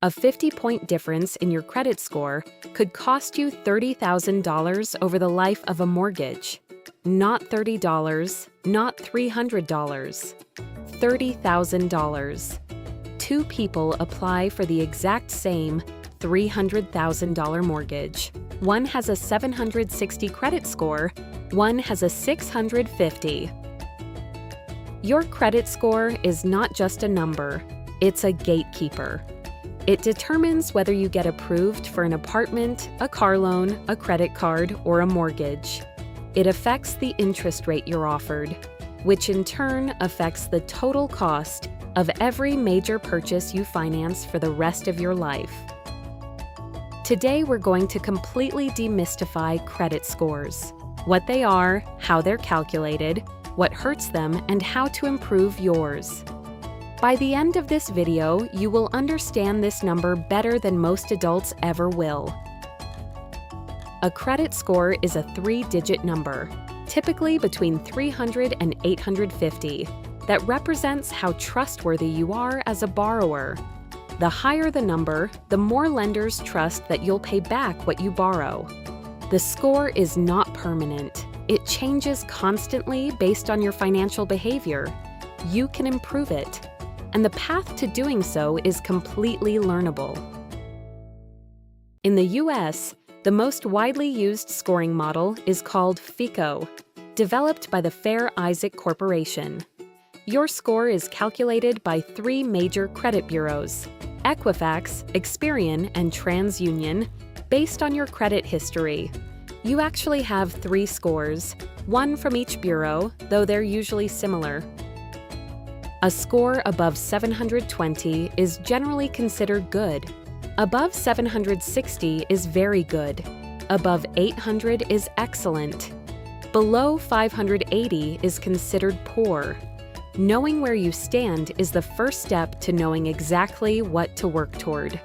A 50-point difference in your credit score could cost you $30,000 over the life of a mortgage. Not $30, not $300, $30,000. Two people apply for the exact same $300,000 mortgage. One has a 760 credit score, one has a 650. Your credit score is not just a number, it's a gatekeeper. It determines whether you get approved for an apartment, a car loan, a credit card, or a mortgage. It affects the interest rate you're offered, which in turn affects the total cost of every major purchase you finance for the rest of your life. Today, we're going to completely demystify credit scores, what they are, how they're calculated, what hurts them, and how to improve yours. By the end of this video, you will understand this number better than most adults ever will. A credit score is a 3-digit number, typically between 300 and 850, that represents how trustworthy you are as a borrower. The higher the number, the more lenders trust that you'll pay back what you borrow. The score is not permanent. It changes constantly based on your financial behavior. You can improve it, and the path to doing so is completely learnable. In the US, the most widely used scoring model is called FICO, developed by the Fair Isaac Corporation. Your score is calculated by 3 major credit bureaus, Equifax, Experian, and TransUnion, based on your credit history. You actually have 3 scores, one from each bureau, though they're usually similar. A score above 720 is generally considered good. Above 760 is very good. Above 800 is excellent. Below 580 is considered poor. Knowing where you stand is the first step to knowing exactly what to work toward.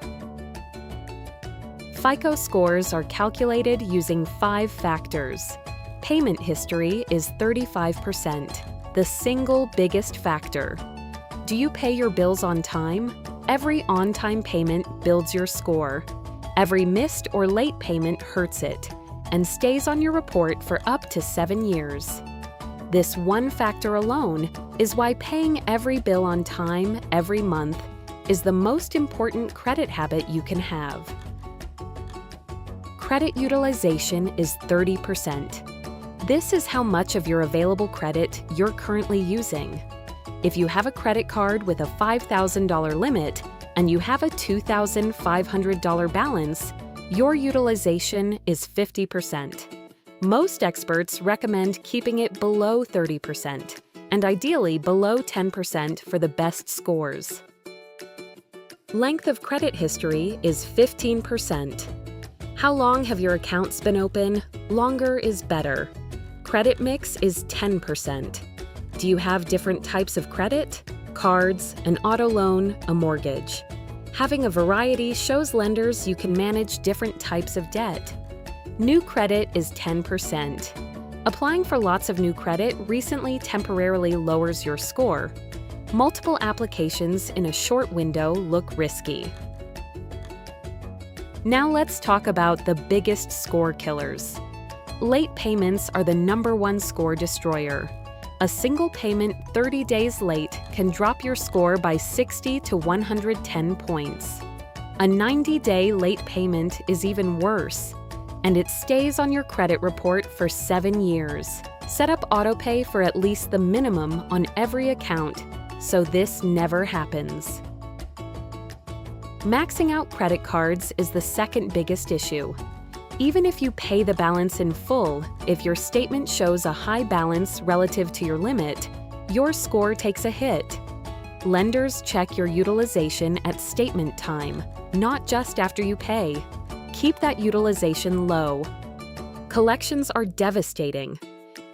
FICO scores are calculated using 5 factors. Payment history is 35%, the single biggest factor. Do you pay your bills on time? Every on-time payment builds your score. Every missed or late payment hurts it and stays on your report for up to 7 years. This one factor alone is why paying every bill on time every month is the most important credit habit you can have. Credit utilization is 30%. This is how much of your available credit you're currently using. If you have a credit card with a $5,000 limit and you have a $2,500 balance, your utilization is 50%. Most experts recommend keeping it below 30% and ideally below 10% for the best scores. Length of credit history is 15%. How long have your accounts been open? Longer is better. Credit mix is 10%. Do you have different types of credit? Cards, an auto loan, a mortgage. Having a variety shows lenders you can manage different types of debt. New credit is 10%. Applying for lots of new credit recently temporarily lowers your score. Multiple applications in a short window look risky. Now let's talk about the biggest score killers. Late payments are the #1 score destroyer. A single payment 30 days late can drop your score by 60 to 110 points. A 90-day late payment is even worse, and it stays on your credit report for 7 years. Set up autopay for at least the minimum on every account, so this never happens. Maxing out credit cards is the second biggest issue. Even if you pay the balance in full, if your statement shows a high balance relative to your limit, your score takes a hit. Lenders check your utilization at statement time, not just after you pay. Keep that utilization low. Collections are devastating.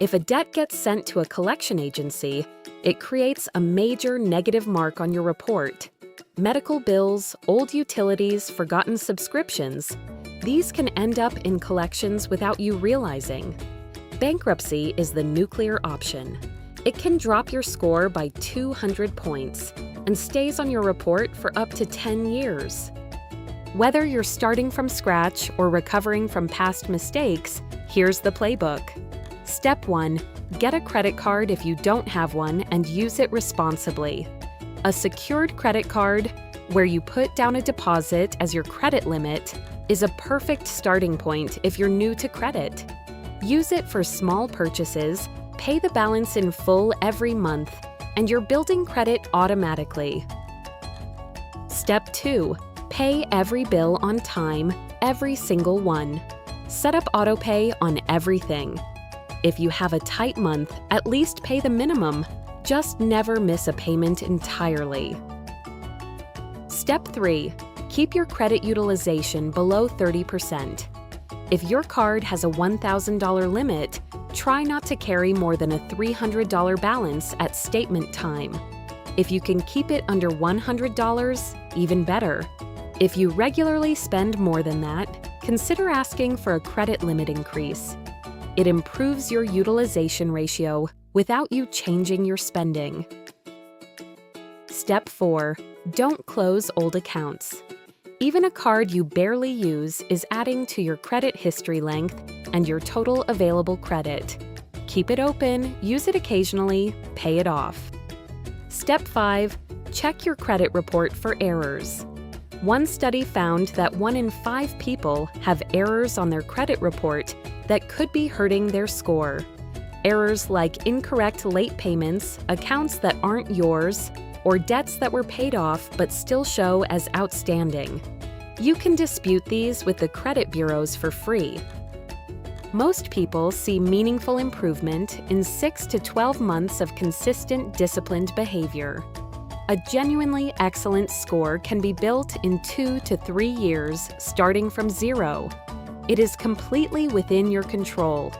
If a debt gets sent to a collection agency, it creates a major negative mark on your report. Medical bills, old utilities, forgotten subscriptions, these can end up in collections without you realizing. Bankruptcy is the nuclear option. It can drop your score by 200 points and stays on your report for up to 10 years. Whether you're starting from scratch or recovering from past mistakes, here's the playbook. Step 1. Get a credit card if you don't have one and use it responsibly. A secured credit card, where you put down a deposit as your credit limit, is a perfect starting point if you're new to credit. Use it for small purchases, pay the balance in full every month, and you're building credit automatically. Step 2. Pay every bill on time, every single one. Set up autopay on everything. If you have a tight month, at least pay the minimum. Just never miss a payment entirely. Step 3. Keep your credit utilization below 30%. If your card has a $1,000 limit, try not to carry more than a $300 balance at statement time. If you can keep it under $100, even better. If you regularly spend more than that, consider asking for a credit limit increase. It improves your utilization ratio without you changing your spending. Step 4. Don't close old accounts. Even a card you barely use is adding to your credit history length and your total available credit. Keep it open, use it occasionally, pay it off. Step 5. Check your credit report for errors. One study found that 1 in 5 people have errors on their credit report that could be hurting their score. Errors like incorrect late payments, accounts that aren't yours, or debts that were paid off but still show as outstanding. You can dispute these with the credit bureaus for free. Most people see meaningful improvement in 6 to 12 months of consistent, disciplined behavior. A genuinely excellent score can be built in 2 to 3 years, starting from zero. It is completely within your control.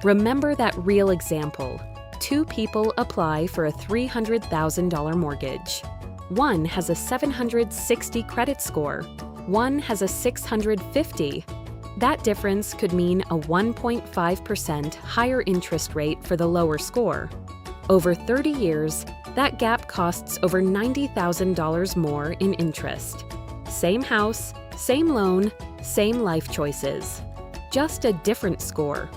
Remember that real example. 2 people apply for a $300,000 mortgage. One has a 760 credit score. One has a 650. That difference could mean a 1.5% higher interest rate for the lower score. Over 30 years, that gap costs over $90,000 more in interest. Same house, same loan, same life choices. Just a different score.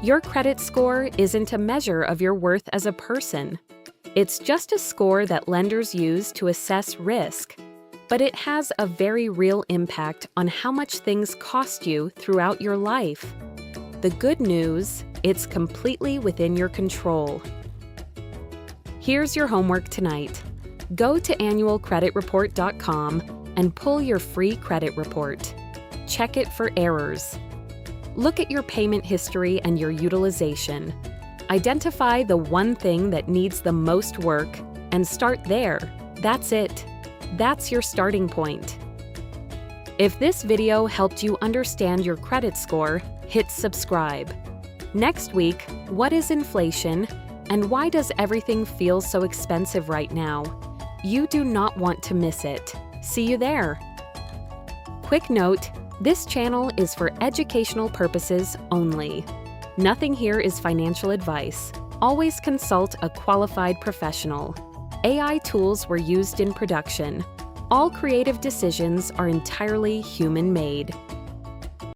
Your credit score isn't a measure of your worth as a person. It's just a score that lenders use to assess risk. But it has a very real impact on how much things cost you throughout your life. The good news, it's completely within your control. Here's your homework tonight. Go to annualcreditreport.com and pull your free credit report. Check it for errors. Look at your payment history and your utilization. Identify the one thing that needs the most work and start there. That's it. That's your starting point. If this video helped you understand your credit score, hit subscribe. Next week, what is inflation and why does everything feel so expensive right now? You do not want to miss it. See you there. Quick note, this channel is for educational purposes only. Nothing here is financial advice. Always consult a qualified professional. AI tools were used in production. All creative decisions are entirely human-made.